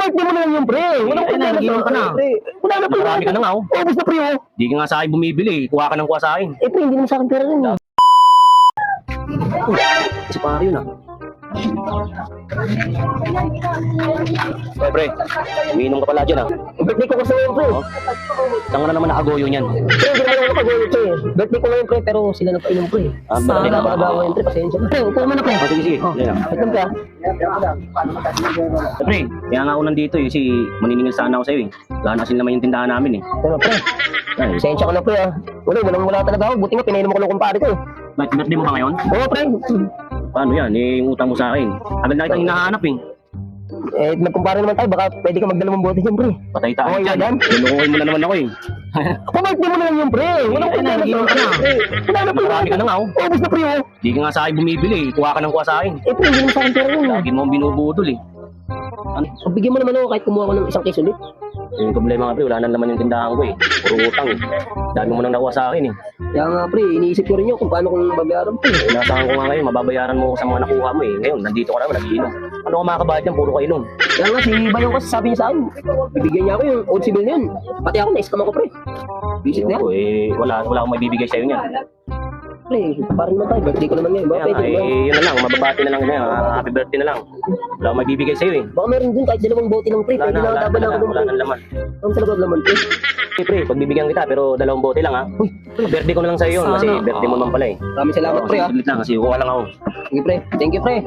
Pabalik mo na lang yung pre. Walang Ay, nagiinom ka na. Pre. Wala na pre. Marami ka na nga, oh. Ubus na pre, oh. Di ka nga sa akin bumibili. Kuha ka ng kuha sa akin. Eh pre, hindi naman sa akin pera rin. Si pare yun, ah. Pre, pre. Umiinom ka pala dyan, ah. Birthday ko kasi ngayon, pre. Oh. Saan ka na naman nakagoyo niyan? Pre, hindi naman ako nakagoyo, pre. Birthday ko ngayon, pre, pero sila nagpainom, pre. Ah, birthday ka ba? Nagpapagawa ngayon, pre. Pasensya na. Pre, upo mo na, pre. Oh, sige, sige. Oh, Dali lang. itom ka. Pre, kaya nga ako nandito, eh. Kasi maniningil sana ako sa'yo, eh. Gana kasi naman yung tindahan namin, eh. Pero, pre. Ay, Pasensya ka na, pre, ah. Wala talaga ako. Buti nga, pinainom ko ng kumpare ko, eh. birthday mo ba ngayon? Oo, pre. Paano yan? Eh, yung utang mo sa akin. Agad na kitang hinahanap, eh. Eh, nagkumpare naman tayo. Baka pwede ka magdalawang bote dyan, pre. Patay tayo Okay, dyan. yan. Lulukuhin mo na naman ako, eh. Pabalik mo na lang yung pre. Walang Ay, nagiinom ka na. Wala na, pre. Marami ka na nga, oh. Ubus na, pre, oh. Di ka nga sa akin bumibili, eh. Kuha ka ng kuha sa akin. Eh, pre, hindi naman sa akin pera yun. Lagi mo ang binubudol, eh. Ano? Bigyan mo naman ako kahit kumuha ko ng isang case ulit. Yung problema nga, pre, wala na naman yung tindahan ko, eh. Puro utang, eh. Dami mo nang nakuha sa akin, eh. Kaya nga, pre, iniisip ko rin yun kung paano kung babayaran, pre. Inasahan ko nga ngayon, mababayaran mo ko sa mga nakuha mo, eh. Ngayon, nandito ka naman, nag-iinom. Ano ka makakabayad yan? Puro ka inom. Kaya nga, si Bayong kasi sabi niya sa akin, bibigyan niya ako yung old civil na yun. Pati ako, na-scam ako, pre. Visit na yan. Ako, eh, wala akong maibibigay sa'yo niyan. Pre, parang naman tayo, birthday ko naman ngayon. Baka Kaya nga, pwede, ba? eh, yun na lang, mababati na lang ngayon. Happy birthday na lang. Wala akong maibibigay sa'yo, eh. Baka meron din kahit dalawang bote ng pre. Wala Pwede na, na wala laban na, ako ng wala pre. nang laman. Ang talaga laman, pre. Okay, pre, pagbibigyan kita, pero 2 bote lang, ha? Uy, birthday ko na lang sa'yo yun, kasi birthday mo naman pala, eh. Maraming salamat, pre, ah. Saglit lang, kasi kuha lang ako. Sige, pre. Thank you, pre.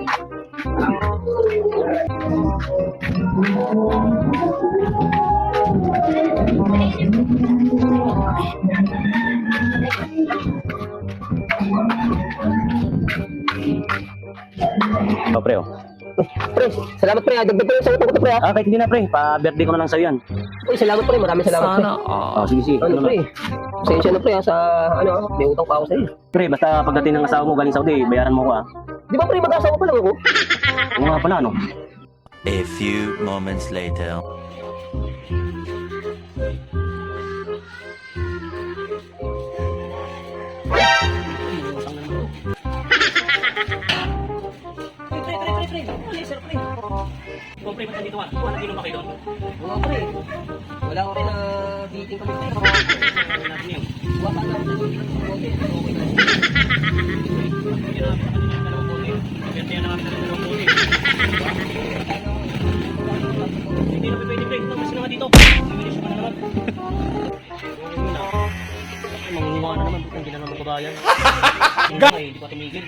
Oh, pre, oh. Pre, salamat, pre. Dagdag ko yung sa utang ko to, pre, ah. Ah, kahit hindi na, pre. Pa-birthday ko na lang sa'yo yan. Uy, salamat, pre. Maraming salamat, pre. Oh, sige, sige. Ano, Ano pre? na? Pasensya na, pre, ah, sa, ano, may utang pa ako sa'yo. Pre, basta pagdating ng asawa mo galing Saudi, bayaran mo ko, ah. Di ba, pre, mag-asawa pa lang ako? Ano nga pala, ano? A few moments later. Ikaw, pre, ba't nandito ka? Wala nag-inom ba kayo doon? Oo, pre. Wala ko rin na meeting kami, pre. Natin yun. Wala ka na ako ng bote. Okay na. Birthday na namin ng 2 bote. Hindi na pwede, pre. Mas na nga dito. Bibili siya ka na naman. Mangunguha na naman. Hindi na naman magbabayan. Hindi pa tumigil.